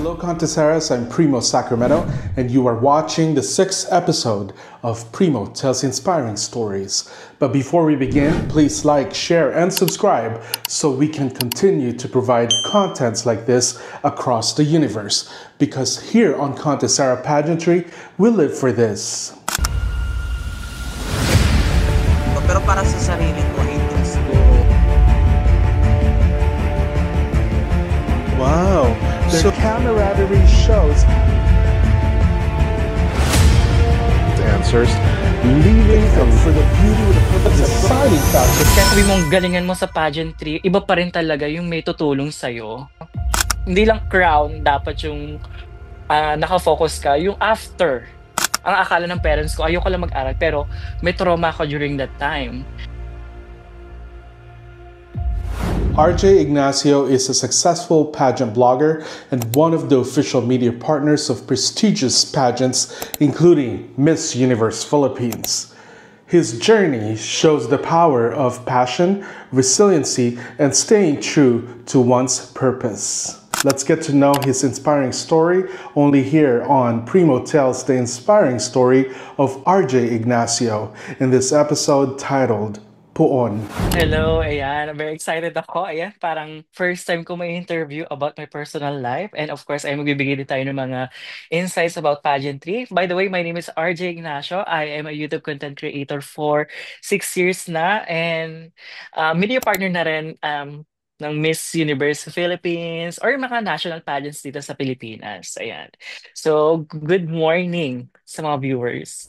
Hello, Conteseras. I'm Primo Sacramento, and you are watching the 6th episode of Primo Tells Inspiring Stories. But before we begin, please like, share, and subscribe so we can continue to provide contents like this across the universe. Because here on Contesera Pageantry, we live for this. Pero para sa sarili ko, haters ko. Wow. So camaraderie shows answers, leaving them for the beauty of the deciding factor. Kaya sabi mong galingan mo sa pageantry, iba pa rin talaga yung may tutulong sa'yo. Hindi lang crown, dapat yung nakafocus ka. Yung after, ang akala ng parents ko, ayoko lang mag-aral, pero may trauma ako during that time. RJ Ignacio is a successful pageant blogger and one of the official media partners of prestigious pageants, including Miss Universe Philippines. His journey shows the power of passion, resiliency, and staying true to one's purpose. Let's get to know his inspiring story only here on Primo Tells the Inspiring Story of RJ Ignacio in this episode titled Puon. Hello, ayan. I'm very excited ako. Ayan, parang first time ko may interview about my personal life. And of course, ay magbibigay din tayo ng mga insights about pageantry. By the way, my name is RJ Ignacio. I am a YouTube content creator for 6 years na. And media partner na rin ng Miss Universe Philippines or mga national pageants dito sa Pilipinas. Ayan. So, good morning sa mga viewers.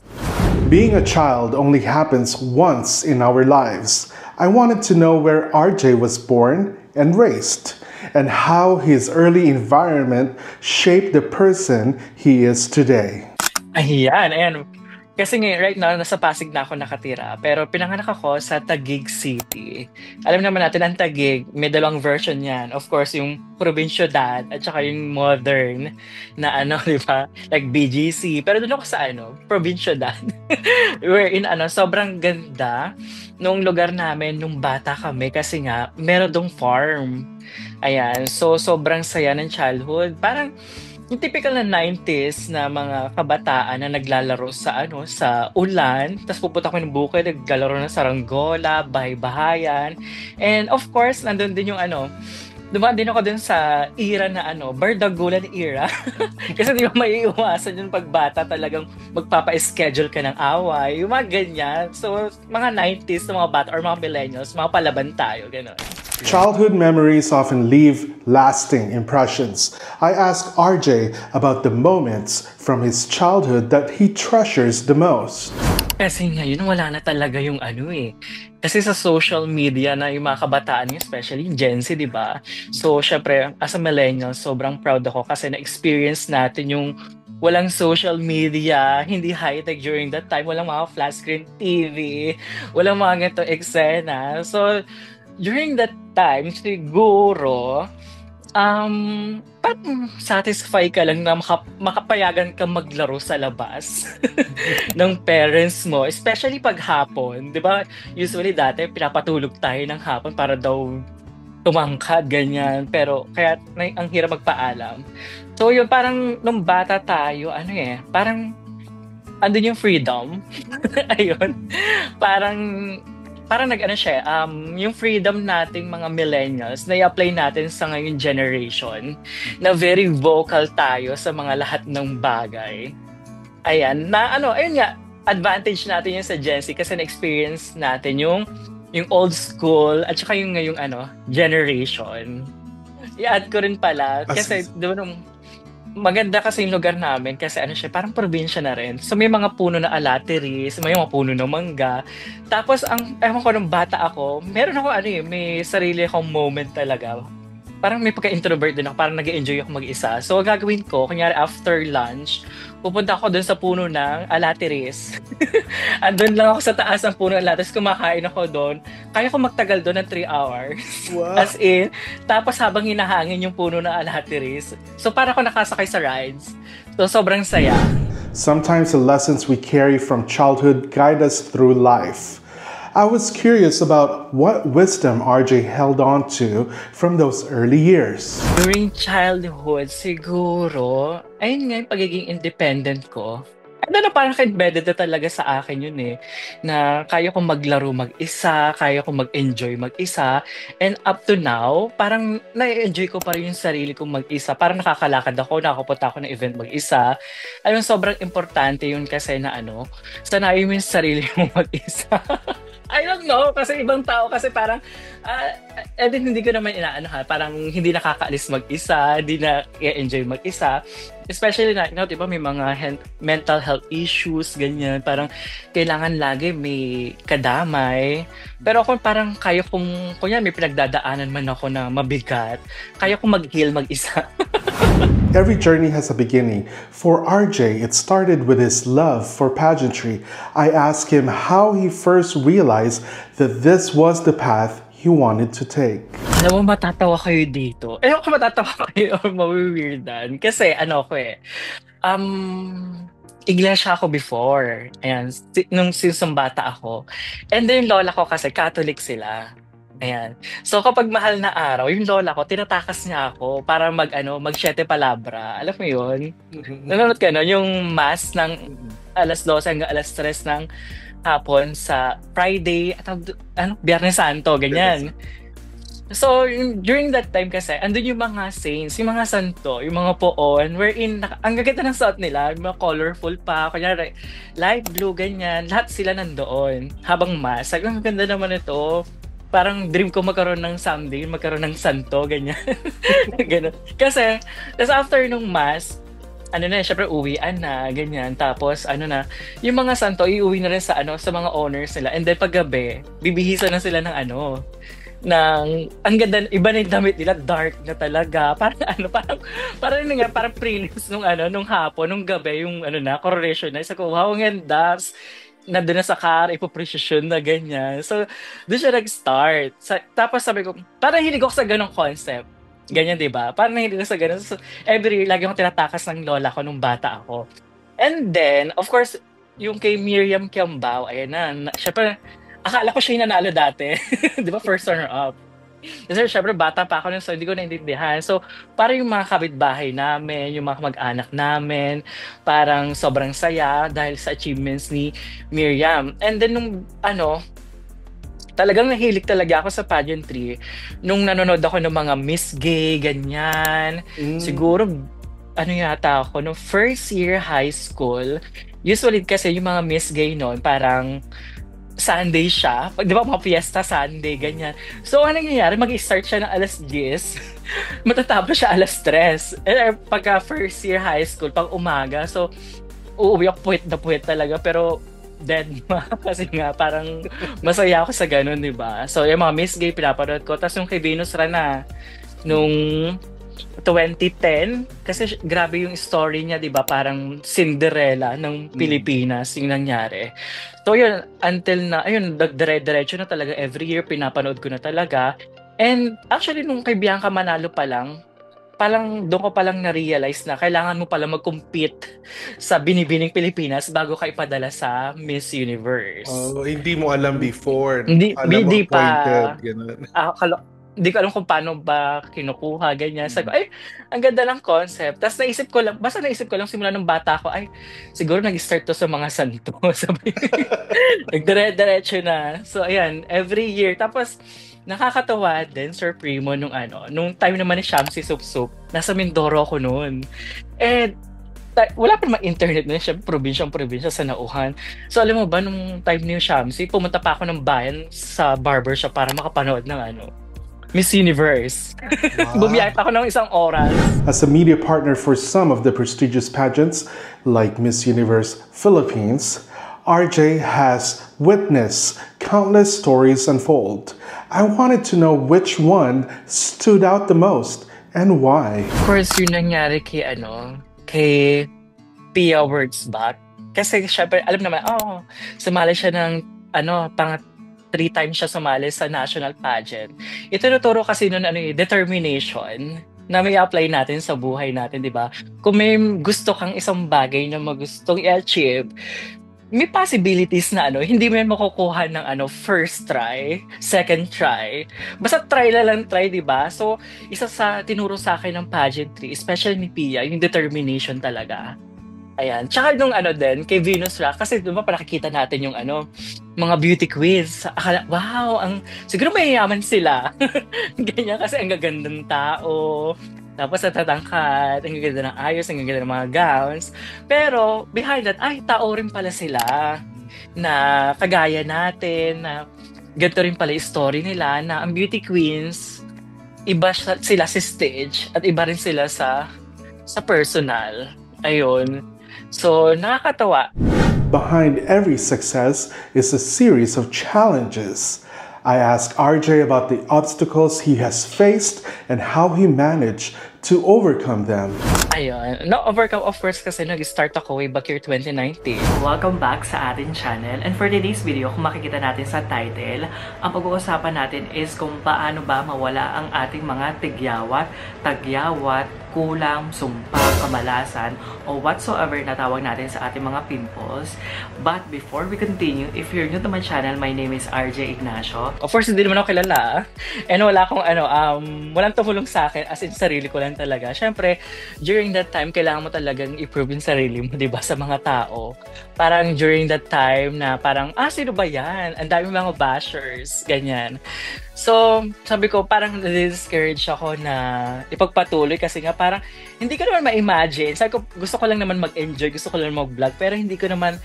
Being a child only happens once in our lives. I wanted to know where RJ was born and raised, and how his early environment shaped the person he is today. Ayan, ayan. Kasi ngayon, right now, nasa Pasig na ako nakatira. Pero pinanganak ako sa Taguig City. Alam naman natin, ang Taguig, may dalawang version yan. Of course, yung provinciudad at saka yung modern na di ba? Like BGC. Pero doon ako sa provinciudad. Wherein sobrang ganda nung lugar namin nung bata kami kasi nga, meron dong farm. Ayan, so sobrang saya ng childhood. Parang yung typical na 90s na mga kabataan na naglalaro sa sa ulan, tapos pupunta kami ng bukid, naglalaro ng saranggola, bahay-bahayan. And of course, nandun din yung dumaan din ako dun sa era na bardagulan era. Kasi di ba maiiwasan yung pagbata talagang magpapa-schedule ka ng away, yung mga ganyan. So, mga 90s na mga bata or mga millennials, mga palaban tayo, gano'n. Childhood memories often leave lasting impressions. I asked RJ about the moments from his childhood that he treasures the most. Kasi ngayon wala na talaga yung Kasi sa social media na yung mga kabataan, especially Gen Z, di ba? So, syempre, as a millennial, sobrang proud ako kasi na-experience natin yung walang social media, hindi high-tech during that time, walang mga flat screen TV, walang mga ganito eksena. So, during that time, siguro, satisfy ka lang na makapayagan ka maglaro sa labas ng parents mo, especially pag hapon. Di ba? Usually dati, pinapatulog tayo ng hapon para daw tumangkad, ganyan. Pero, kaya ang hirap magpaalam. So, yun, parang nung bata tayo, parang andun yung freedom. Ayun. Parang yung freedom nating mga millennials na i-apply natin sa ngayong generation na very vocal tayo sa mga lahat ng bagay. Ayan, ayun nga, advantage natin yun sa Gen Z kasi na-experience natin yung old school at saka yung ngayong generation. I-add ko rin pala kasi doon maganda kasi yung lugar namin kasi parang probinsya na rin. So may mga puno na alateris, may mga puno ng mangga. Tapos ewan ko nung bata ako, meron ako may sarili akong moment talaga. Parang may pagka-introvert din ako, parang nag-enjoy ako mag-isa. So gagawin ko, kunyari after lunch, pupunta ako dun sa puno ng alateris. Andun lang ako sa taas ng puno ng alateris, kumakain ako doon. Kaya ko magtagal doon ng 3 hours. Wow. As in, tapos habang hinahangin yung puno ng alateris. So para ako nakasakay sa rides. So sobrang saya. Sometimes the lessons we carry from childhood guide us through life. I was curious about what wisdom RJ held on to from those early years. During childhood, siguro, ayun nga yung pagiging independent ko. Ano na parang embedded na talaga sa akin yun eh. Na kaya kong maglaro mag-isa, kaya kong mag-enjoy mag-isa. And up to now, parang na-enjoy ko pa rin yung sarili kong mag-isa. Parang nakakalakad ako, nakapunta ako ng event mag-isa. Ayun, sobrang importante yun kasi na sanayin mo yung sarili mo mag-isa. I don't know, kasi ibang tao kasi parang, hindi ko naman parang hindi nakakaalis mag-isa, hindi na i-enjoy mag-isa. Especially na, di ba, may mga mental health issues, ganyan. Parang kailangan lagi may kadamay. Pero kung parang kaya kong, kunya may pinagdadaanan man ako na mabigat, kaya kong mag-heal mag-isa. Every journey has a beginning. For RJ, it started with his love for pageantry. I asked him how he first realized that this was the path he wanted to take. Alam mo, matatawa kayo dito. Ako matatawa kayo or mawiwirdan. Kasi iglesia ako before. Ayan, nung bata ako. And then lola ko kasi Catholic sila. Ayan. So kapag mahal na araw, yung lola ko, tinatakas niya ako para mag-siete palabra. Alam mo yun? Nanonood ka yung mass ng alas 12 hanggang alas 3 ng hapon sa Friday, Biyernes Santo, ganyan. So, during that time kasi, andun yung mga saints, yung mga santo, yung mga poon, wherein, ang gaganda ng suot nila, yung mga colorful pa, kunyari, light blue, ganyan, lahat sila nandoon, habang mass. Sabi, ang ganda naman ito, parang dream ko magkaroon ng someday, magkaroon ng santo, ganyan. Ganun. Kasi, tas after nung mass, syempre uwian na, ganyan. Tapos, yung mga santo, iuwi na rin sa mga owners nila. And then, paggabi, bibihisan na sila ng ang ganda, iba na yung damit nila, dark na talaga. Parang prelims nung hapon, nung gabi, yung coronation na. Isa ko, wow, ang ganda. Nandun na sa car, ipoprecision na ganyan. So, doon siya nag-start. Tapos sabi ko, parang hilig ako sa ganong concept. Ganyan, di ba? Parang hilig ako sa ganon. So, every year, lagi akong tinatakas ng lola ko nung bata ako. And then, of course, yung kay Miriam Kiambao, ayan na. Syempre, akala ko siya yung nanalo dati. Di ba? First runner-up. Kasi syempre, bata pa ako nun, so hindi ko naintindihan. So, parang yung mga kapitbahay namin, yung mga mag-anak namin, parang sobrang saya dahil sa achievements ni Miriam. And then, nung talagang nahilig talaga ako sa pageantry. Nung nanonood ako ng mga Miss Gay, ganyan. Siguro, yata ako, nung first year high school, usually kasi yung mga Miss Gay noon, parang Sunday siya. Di ba, mga fiesta Sunday, ganyan. So, ano nangyayari? Mag-start siya ng alas 10. Matatapos siya alas 3. Pagka first year high school, pang umaga. So, uuwi ako puwet na puwet talaga. Pero, dead ma. Kasi nga, parang masaya ako sa ganun, di ba? So, yung mga Miss Gay, pinapanood ko. Tapos yung kay Venus Rana, nung 2010, kasi grabe yung story niya, 'di ba? Parang Cinderella ng Pilipinas yung nangyari. So yun, until na ayun, dire-diretso na talaga every year pinapanood ko na talaga. And actually nung kay Bianca Manalo pa lang, parang doon ko pa lang na-realize na kailangan mo pala mag-compete sa Binibining Pilipinas bago ka ipadala sa Miss Universe. Oh, hindi mo alam before. Hindi pa. Hindi ko alam kung paano ba kinukuha, ganyan. Sabi ko, ang ganda ng concept. Tapos naisip ko lang simula ng bata ko, siguro nag-start to sa mga santo. Sabi, nagdire-diretso na. So, ayan, every year. Tapos, nakakatawa din, Sir Primo, nung time naman ni Shamsi Supsup, nasa Mindoro ako noon. And, wala pa naman internet na siya, probinsya sa Nauhan. So, alam mo ba, nung time ni Shamsi, pumunta pa ako ng bayan sa barbershop para makapanood ng Miss Universe. Wow. Bumiyay pa ako ng isang oras. As a media partner for some of the prestigious pageants like Miss Universe Philippines, RJ has witnessed countless stories unfold. I wanted to know which one stood out the most and why. Of course, yun nangyari kay Pia Wurtzbach. Kasi syempre, alam naman, sumali siya ng 3 times siya sumali sa national pageant. Itinuturo kasi nun determination na may apply natin sa buhay natin, di ba? Kung may gusto kang isang bagay na magustong i-achieve, may possibilities na hindi mo yan makukuha ng first try, second try. Basta try lang try, di ba? So, isa sa tinuro sa akin ng pageantry, especially ni Pia, yung determination talaga. Ayan. Tsaka nung din, kay Venus Rock, kasi di ba nakikita natin yung mga beauty queens. Akala, wow, siguro mayayaman sila. Ganyan kasi ang gagandang tao. Tapos natatangkad, ang gaganda ng ayos, ang gaganda ng mga gowns. Pero behind that, tao rin pala sila na kagaya natin, na ganito rin pala yung story nila, na ang beauty queens, iba sila sa stage at iba rin sila sa personal. Ayun. So, nakakatawa. Behind every success is a series of challenges. I asked RJ about the obstacles he has faced and how he managed to overcome them. Ayun. Na-overcome, of course, kasi nag-start ako way back year 2019. Welcome back sa ating channel. And for today's video, kung makikita natin sa title, ang pag-uusapan natin is kung paano ba mawala ang ating mga tagyawat, kulang, sumpa, kamalasan, o whatsoever na tawag natin sa ating mga pimples. But before we continue, if you're new to my channel, my name is RJ Ignacio. Of course, hindi naman ako kilala. And wala akong walang tumulong sa akin, as in sarili ko lang talaga. Syempre, during that time, kailangan mo talagang i-prove yung sarili mo, di ba, sa mga tao. Parang during that time na parang, sino ba yan? Ang dami mga bashers, ganyan. So, sabi ko, parang na-discourage ako na ipagpatuloy kasi nga parang hindi ko naman ma-imagine. Sabi ko, gusto ko lang naman mag-enjoy, gusto ko lang mag-vlog, pero hindi ko naman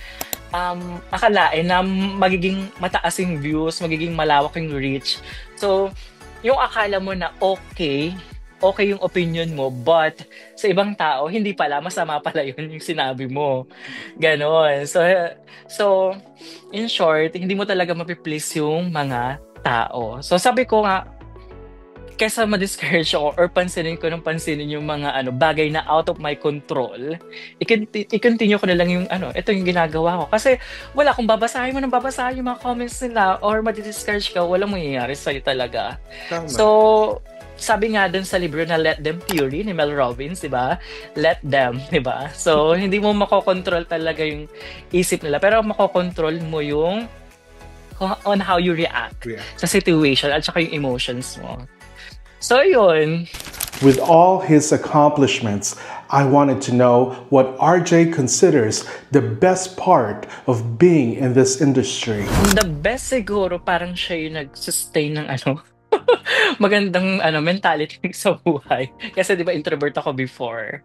akalain na magiging mataas yung views, magiging malawak yung reach. So, yung akala mo na okay yung opinion mo, but sa ibang tao, hindi pala, masama pala yun yung sinabi mo. Ganon. So, in short, hindi mo talaga mapiplease yung mga tao. So, sabi ko nga, kaysa ma-discourage ako or pansinin yung mga bagay na out of my control, i-continue ko na lang yung ito yung ginagawa ko. Kasi wala, kung babasahin mo yung mga comments nila or ma-discourage ka, walang mangyayari sa'yo talaga. Tama. So, sabi nga dun sa libro na Let Them Theory ni Mel Robbins, di ba? Let them, di ba? So, hindi mo makokontrol talaga yung isip nila, pero makokontrol mo yung on how you react sa situation at saka yung emotions mo. So, yun. With all his accomplishments, I wanted to know what RJ considers the best part of being in this industry. The best siguro, parang siya yung nag-sustain ng magandang mentality sa buhay. Kasi di ba introvert ako before.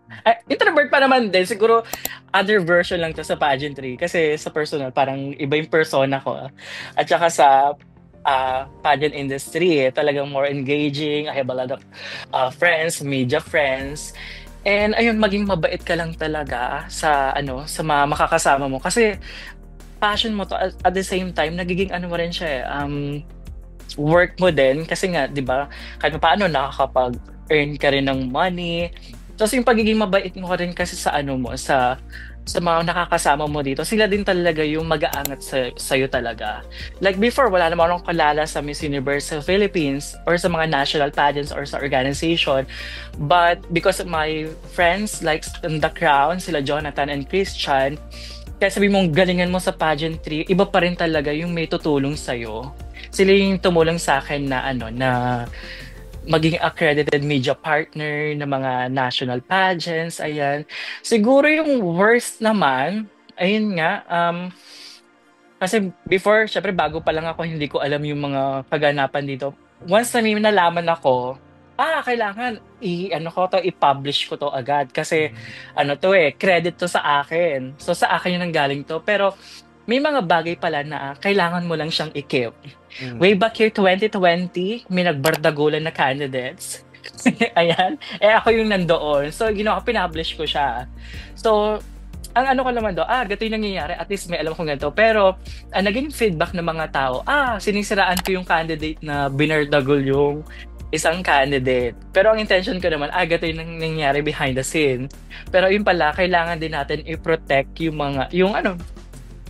Introvert pa naman din. Siguro other version lang to sa pageantry. Kasi sa personal, parang iba yung persona ko. At saka sa pageant industry, talagang more engaging. I have a lot of friends, media friends. And ayun, maging mabait ka lang talaga sa mga makakasama mo. Kasi passion mo to at the same time, nagiging mo rin siya work mo din kasi nga 'di ba kahit paano nakakapag-earn ka rin ng money. Tapos yung pagiging mabait mo rin kasi sa mo sa mga nakakasama mo dito, sila din talaga yung mag-aangat sa iyo talaga. Like before, wala naman akong kalala sa Miss Universe sa Philippines or sa mga national pageants or sa organization. But because of my friends like The Crown, sila Jonathan and Christian, kaya sabi mong galingan mo sa pageantry, iba pa rin talaga yung may tutulong sa'yo. Sila yung tumulong sa akin na na maging accredited media partner ng mga national pageants, ayan. Siguro yung worst naman, ayun nga, kasi before, syempre bago pa lang ako, hindi ko alam yung mga kaganapan dito. Once na may nalaman ako, kailangan i-publish ko to agad kasi credit to sa akin. So sa akin yung nanggaling to. Pero may mga bagay pala na kailangan mo lang siyang i-keep. Way back year 2020, may nagbardagulan na candidates. Ayan. Ako yung nandoon. So pinablish ko siya. So ang ko naman do, gato yung nangyayari, at least may alam kong ganito. Pero, naging feedback ng mga tao, sinisiraan ko yung candidate na binardagol yung isang candidate. Pero ang intention ko naman, gato yung nangyayari behind the scene. Pero yun pala, kailangan din natin i-protect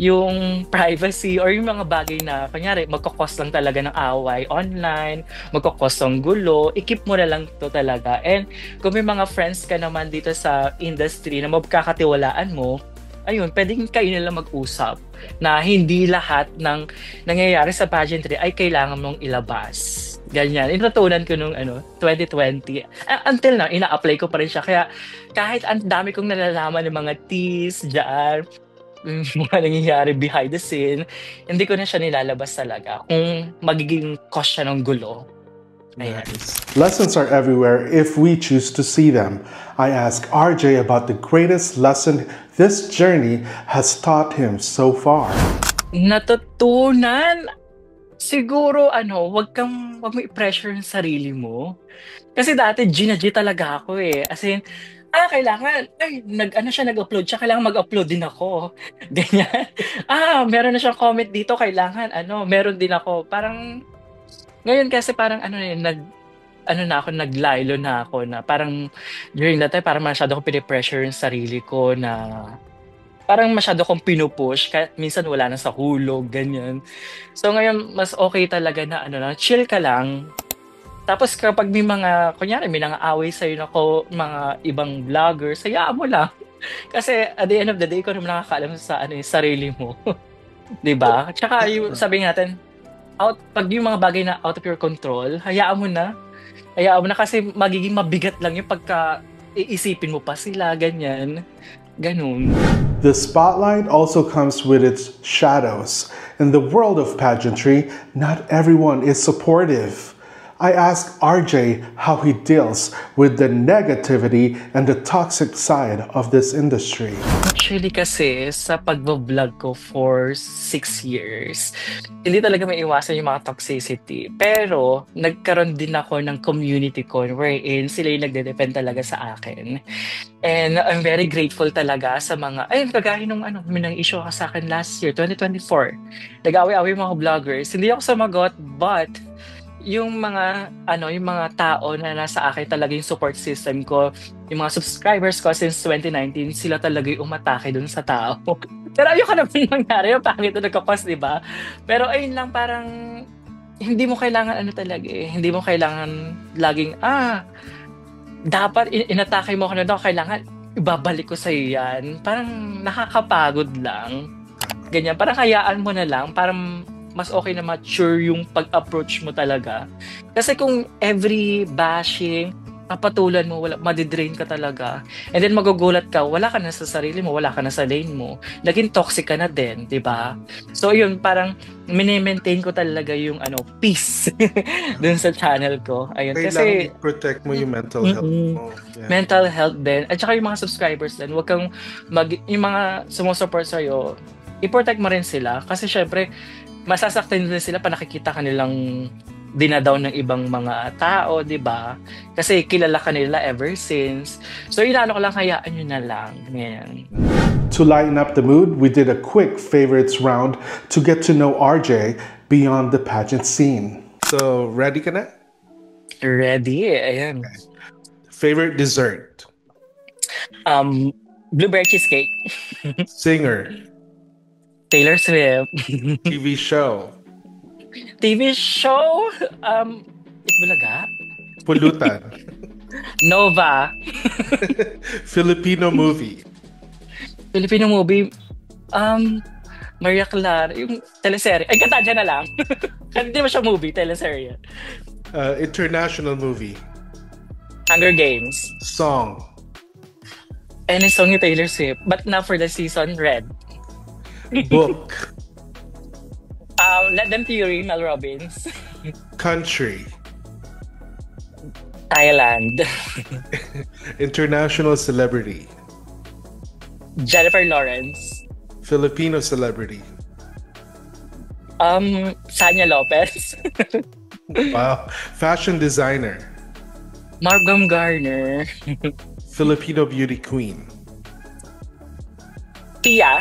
yung privacy or yung mga bagay na, kunyari, magkakos lang talaga ng away online, magkakos ng gulo, i-keep mo na lang to talaga. And kung may mga friends ka naman dito sa industry na magkakatiwalaan mo, ayun, pwedeng kayo nila mag-usap na hindi lahat ng nangyayari sa pageantry ay kailangan mong ilabas. Ganyan. Inutunan ko nung 2020. Until now, ina-apply ko pa rin siya. Kaya kahit ang dami kong nalalaman ng mga teas dyan, mga nangyayari behind the scene, hindi ko na siya nilalabas talaga kung magiging cause siya ng gulo. Ayan. Lessons are everywhere if we choose to see them. I ask RJ about the greatest lesson this journey has taught him so far. Natutunan, siguro wag mo i-pressure yung sarili mo. Kasi dati G talaga ako eh. As in, kailangan, nag-upload siya, kailangan mag-upload din ako. Ganyan. Meron na siyang comment dito, kailangan, meron din ako. Parang, ngayon kasi parang, naglaylo na ako na parang, during that time, parang masyado ko pinipressure yung sarili ko na, parang masyado kong pinupush, kahit minsan wala na sa hulog, ganyan. So ngayon, mas okay talaga na, chill ka lang. Tapos kapag may mga, kunyari, may nang-aaway sa'yo na mga ibang vloggers, hayaan mo lang. Kasi at the end of the day, ikaw naman nakakaalam sa sarili mo. Diba? Tsaka sabi natin, pag yung mga bagay na out of your control, hayaan mo na. Hayaan mo na kasi magiging mabigat lang yung pagka iisipin mo pa sila, ganyan. Ganun. The spotlight also comes with its shadows. In the world of pageantry, not everyone is supportive. I ask RJ how he deals with the negativity and the toxic side of this industry. Actually kasi sa pag-vlog ko for 6 years, hindi talaga may iwasan yung mga toxicity. Pero nagkaroon din ako ng community ko wherein sila yung nagde-depend talaga sa akin. And I'm very grateful talaga sa mga, kagaya nung may nang issue ka sa akin last year, 2024. Nag-away-away mga vloggers. Hindi ako sumagot, but yung mga tao na nasa akin talaga yung support system ko, yung mga subscribers ko since 2019, sila talaga yung umatake dun sa tao. Pero ayoko naman mangyari, yung pangit na nagkakos, diba? Pero ayun lang, parang hindi mo kailangan hindi mo kailangan laging, dapat inatake mo ako na kailangan ibabalik ko sa'yo yan. Parang nakakapagod lang. Ganyan, parang hayaan mo na lang, parang mas okay na mature yung pag-approach mo talaga. Kasi kung every bashing, papatulan mo, madidrain ka talaga. And then magugulat ka, wala ka na sa sarili mo, wala ka na sa lane mo. Naging toxic ka na din, di ba? So yun, parang mini-maintain ko talaga yung peace dun sa channel ko. Ayun, kasi protect mo yung mental health mo. Yeah. Mental health din. At saka yung mga subscribers din, wag kang yung mga sumusupport sa'yo, i-protect mo rin sila. Kasi syempre, masasaktan din sila pa nakikita kanilang dinadown ng ibang mga tao, di ba? Kasi kilala ka nila ever since. So ko lang, hayaan nyo na lang. Ngayon. To lighten up the mood, we did a quick favorites round to get to know RJ beyond the pageant scene. So, ready ka na? Ready, ayan. Favorite dessert? Blueberry cheesecake. Singer? Taylor Swift. TV show? TV show? Itbulaga? Pulutan? Nova. Filipino movie? Filipino movie? Maria Clara. Yung teleserye. Ay, kanta dyan na lang. Hindi mo siya movie, teleserye. International movie? Hunger Games. Song? Any song ni Taylor Swift. But not for the season, Red. Book? Let Them Theory, Mel Robbins. Country? Thailand. International celebrity? Jennifer Lawrence. Filipino celebrity? Sanya Lopez. Wow. Fashion designer? Margam Garner. Filipino beauty queen? Pia.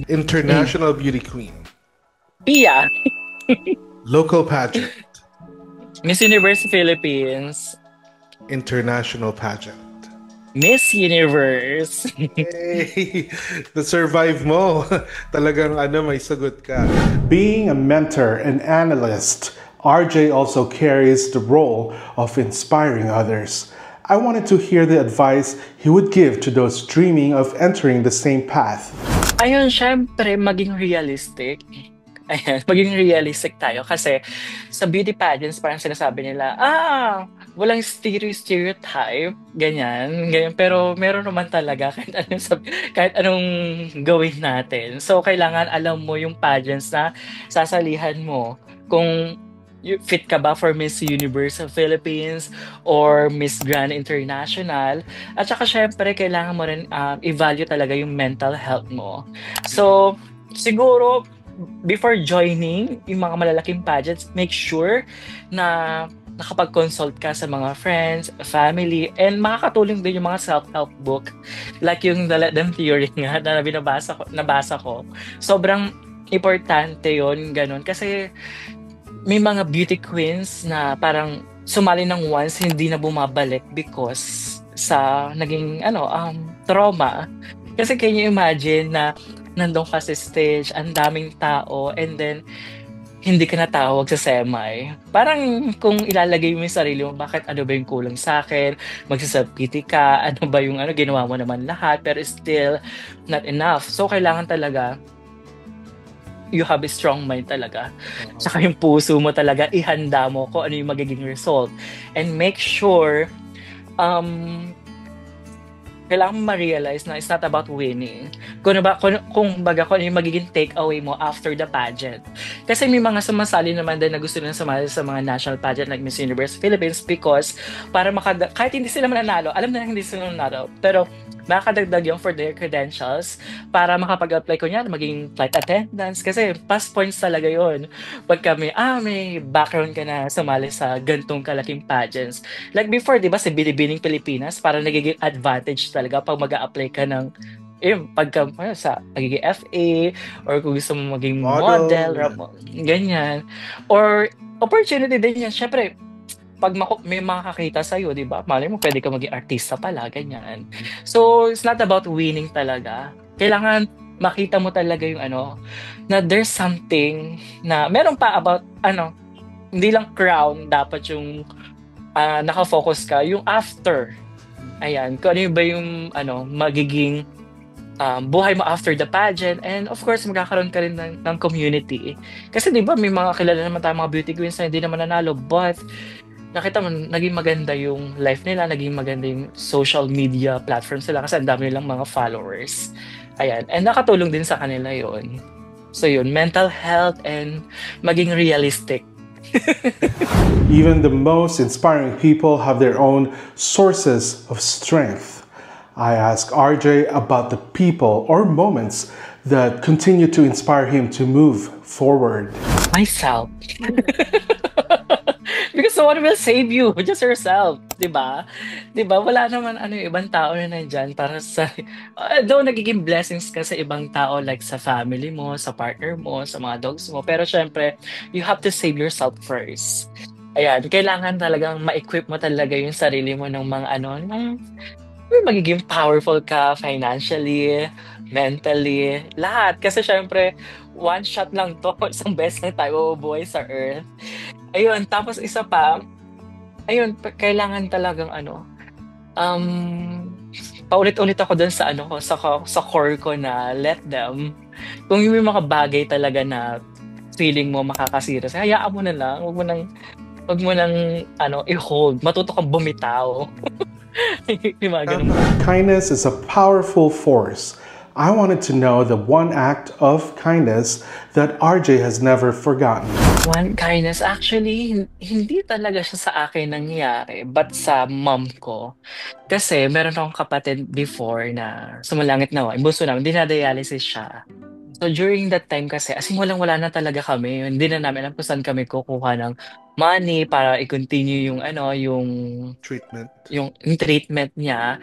International beauty queen? Pia. Local pageant? Miss Universe Philippines. International pageant? Miss Universe. Hey, na-survive mo. Talagang may sagot ka. Being a mentor and analyst, RJ also carries the role of inspiring others. I wanted to hear the advice he would give to those dreaming of entering the same path. Ayun, syempre maging realistic. Ayan, maging realistic tayo kasi sa beauty pageants parang sinasabi nila, walang stereotype, ganyan. Pero meron naman talaga kahit anong gawin natin. So, kailangan alam mo yung pageants na sasalihan mo. Kung fit ka ba for Miss Universe of Philippines or Miss Grand International. At saka syempre, kailangan mo rin i-value talaga yung mental health mo. So, siguro, before joining yung mga malalaking pageants, make sure na nakapag-consult ka sa mga friends, family, and makakatulong din yung mga self-help book. Like yung The Let Them Theory nga na nabasa ko. Sobrang importante yon ganun. Kasi may mga beauty queens na parang sumali ng once, hindi na bumabalik because sa naging trauma. Kasi can you imagine na nandun ka sa stage, ang daming tao, and then hindi ka natawag sa semi. Parang kung ilalagay mo yung sarili mo, bakit ano ba yung kulang sa akin? Magsasabiti ka, ano ba yung ginawa mo naman lahat, pero still not enough. So kailangan talaga you have a strong mind talaga. Saka yung puso mo talaga, ihanda mo kung ano yung magiging result. And make sure, kailangan mo ma-realize na it's not about winning. Kung ano yung magiging takeaway mo after the pageant. Kasi may mga sumasali naman din na gusto nila sumali sa mga national pageant like Miss Universe Philippines because para kahit hindi sila mananalo, alam na hindi sila mananalo, pero makakadagdag yung for their credentials para makapag-apply ko niyan, maging flight attendants. Kasi pass points talaga yon. Pag kami, may background ka na sumali sa gantong kalaking pageants. Like before, di ba, sa Binibining Pilipinas, para nagiging advantage talaga pag mag-a-apply ka ng pagka sa pagiging FA or kung gusto mo maging model, ganyan. Or opportunity din yan. Syempre, pag may makakakita sa'yo, di ba? Malay mo, pwede ka maging artista pala, ganyan. So, it's not about winning talaga. Kailangan makita mo talaga yung na there's something na, meron pa about, hindi lang crown, dapat yung nakafocus ka, yung after. Ayan, kung ano ba yung, magiging buhay mo after the pageant, and of course magkakaroon ka rin ng community. Kasi di ba may mga kilala naman tayo mga beauty queens na hindi naman nanalo, but nakita mo, naging maganda yung life nila, naging maganda yung social media platforms nila kasi ang dami nilang mga followers. Ayan. And nakatulong din sa kanila yon. So yun, mental health and maging realistic. Even the most inspiring people have their own sources of strength. I ask RJ about the people or moments that continue to inspire him to move forward. Myself. Because no one will save you, just yourself, 'di ba? 'Di ba? Wala naman yung ibang tao na nandiyan para sa though nagiging blessings ka sa ibang tao like sa family mo, sa partner mo, sa mga dogs mo, pero syempre, you have to save yourself first. Ayan, kailangan talagang ma-equip mo talaga yung sarili mo ng mga magiging powerful ka financially, mentally, lahat. Kasi syempre, one shot lang to, isang beses lang tayo buhay sa earth. Ayun, tapos isa pa, kailangan talagang paulit-ulit ako dun sa sa core ko na let them. Kung yung mga bagay talaga na feeling mo makakasira, hayaan mo na lang, wag mo nang i-hold, matuto kang bumitaw. Kindness is a powerful force. I wanted to know the one act of kindness that RJ has never forgotten. One kindness, actually, hindi talaga siya sa akin nangyari, but sa mom ko. Kasi meron akong kapatid before na sumalangit na, yung bunso namin, dinadialysis siya. So during that time kasi, as in wala na talaga kami. Hindi na namin alam kung saan kami kukuha ng money para i-continue yung yung treatment. Yung treatment niya.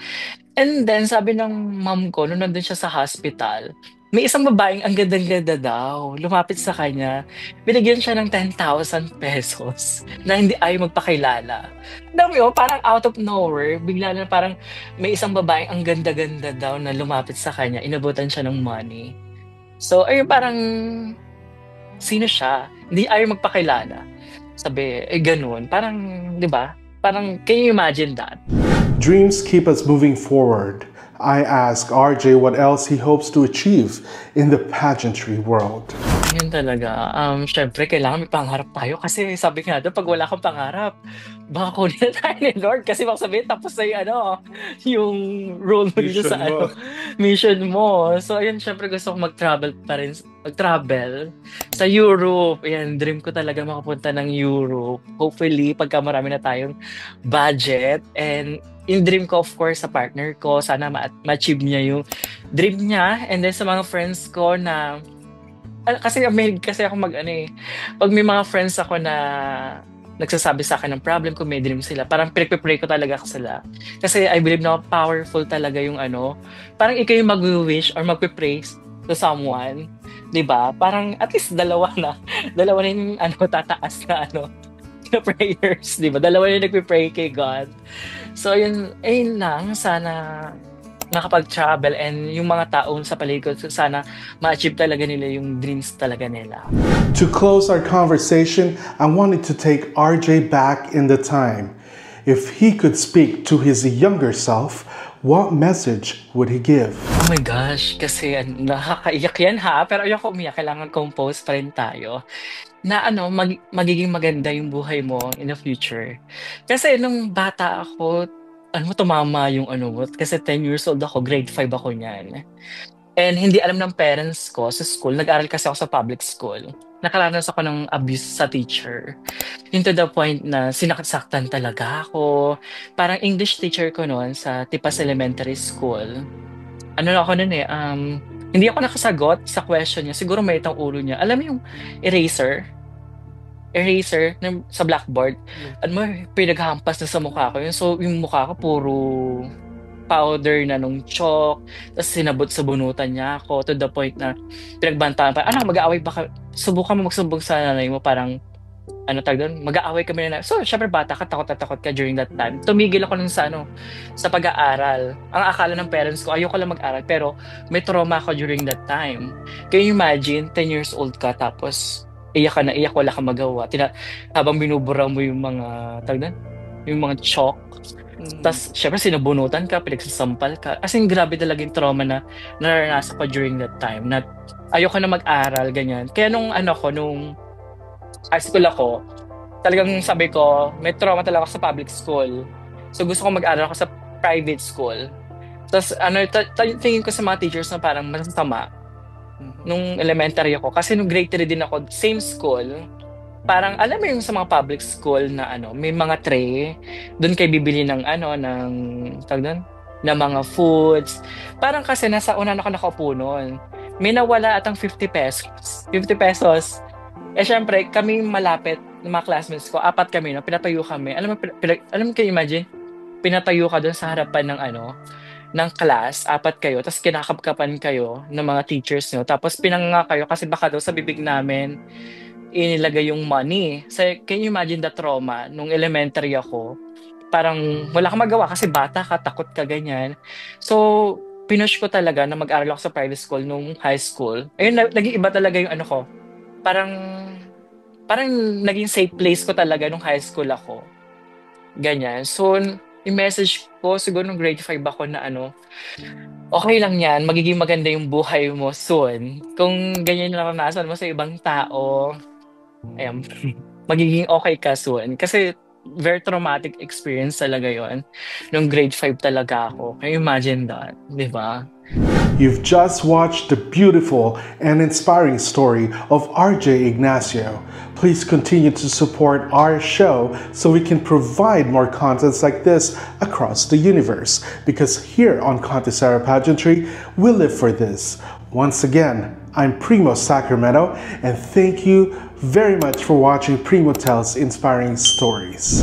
And then sabi ng mom ko, nung nandun siya sa hospital, may isang babaeng ang ganda-ganda daw. Lumapit sa kanya. Binigyan siya ng 10,000 pesos na hindi ayaw magpakilala. Dami parang out of nowhere, bigla na parang may isang babaeng ang ganda-ganda daw na lumapit sa kanya. Inabutan siya ng money. So, parang, sino siya? Hindi ayaw magpakilala. Sabi, ganun. Parang, di ba? Parang, can you imagine that? Dreams keep us moving forward. I ask RJ what else he hopes to achieve in the pageantry world. Yun talaga. Syempre, kailangan may pangarap tayo kasi sabi nga doon, pag wala kang pangarap, baka kunin na tayo ni Lord kasi baka sabihin, tapos na yung, yung role mo dito sa Mission mo. mission mo. So, ayun, syempre gusto ko mag-travel pa rin, mag-travel sa Europe. Ayan, dream ko talaga makapunta ng Europe. Hopefully, pagka marami na tayong budget. And yung dream ko, of course, sa partner ko, sana ma-achieve niya yung dream niya. And then sa mga friends ko na kasi mahilig kasi ako pag may mga friends ako na nagsasabi sa akin ng problem ko, may dream sila, parang pinagpipray ko talaga sila. Kasi I believe na powerful talaga yung parang ikaw yung mag-wish or magpipray to someone, di ba? Parang at least dalawa na yung tataas na na prayers, di ba? Dalawa na yung nagpipray kay God. So ayun lang, sana nakapag-travel and yung mga taong sa paligid ko, sana ma-achieve talaga nila yung dreams talaga nila. To close our conversation, I wanted to take RJ back in the time. If he could speak to his younger self, what message would he give? Oh my gosh, kasi nakakaiyak yan pero ayoko umiyak, kailangan compose pa rin tayo. Na magiging maganda yung buhay mo in the future. Kasi nung bata ako, tumama yung kasi 10 years old ako, grade 5 ako niyan. And hindi alam ng parents ko sa school, nag-aral kasi ako sa public school. Nakaranas ako ng abuse sa teacher. Yun to the point na sinaktan talaga ako. Parang English teacher ko noon sa Tipas Elementary School. Hindi ako nakasagot sa question niya. Siguro may itang ulo niya. Alam mo yung eraser sa blackboard, pinaghampas na sa mukha ko. So, yung mukha ko puro powder na nung chalk, tapos sinabot sa bunutan niya ako to the point na pinagbantaan pa, mag-aaway ba ka? Subukan mo magsumbong sa nanay mo, parang, mag-aaway kami na. So, syempre bata ka, takot na takot ka during that time. Tumigil ako nun sa pag-aaral. Ang akala ng parents ko, ayoko lang mag-aral, pero may trauma ako during that time. Can you imagine, 10 years old ka, tapos iyak ka na iyak, wala kang magawa. Habang binubura mo yung mga chalk. Tapos, syempre, sinabunutan ka, pinagsasampal ka. As in, grabe talaga yung trauma na naranasan ko during that time. Na ayoko na mag-aral, ganyan. Kaya nung high school ako, talagang sabi ko, may trauma talaga ako sa public school. So, gusto ko mag-aral ako sa private school. Tapos, tingin ko sa mga teachers na parang masasama nung elementary ako. Kasi nung grade 3 din ako, same school, parang alam mo yung sa mga public school na may mga tray, doon kayo bibili ng na mga foods. Parang kasi nasa una na ako nakaupo noon. May nawala atang 50 pesos. 50 pesos. Syempre, kami malapit, ng mga classmates ko, 4 kami, pinatayo kami. Alam mo kayo imagine? Pinatayo ka doon sa harapan ng class, 4 kayo, tapos kinakapkapan kayo ng mga teachers nyo, tapos pinanganga kayo kasi baka daw sa bibig namin inilagay yung money. So, can you imagine the trauma nung elementary ako? Parang wala kang magawa kasi bata ka, takot ka, ganyan. So, pinush ko talaga na mag-aral ako sa private school nung high school. Ayun, naging iba talaga yung ko. Parang naging safe place ko talaga nung high school ako. Ganyan. So, yung message ko, siguro nung grade 5 ako na okay lang yan, magiging maganda yung buhay mo soon. Kung ganyan yung naranasan mo sa ibang tao, magiging okay ka soon. Kasi very traumatic experience talaga yon. Nung grade 5 talaga ako. Can you imagine that? Diba? You've just watched the beautiful and inspiring story of RJ Ignacio. Please continue to support our show so we can provide more contents like this across the universe. Because here on Contisera Pageantry, we live for this. Once again, I'm Primo Sacramento, and thank you very much for watching Primo Tells Inspiring Stories.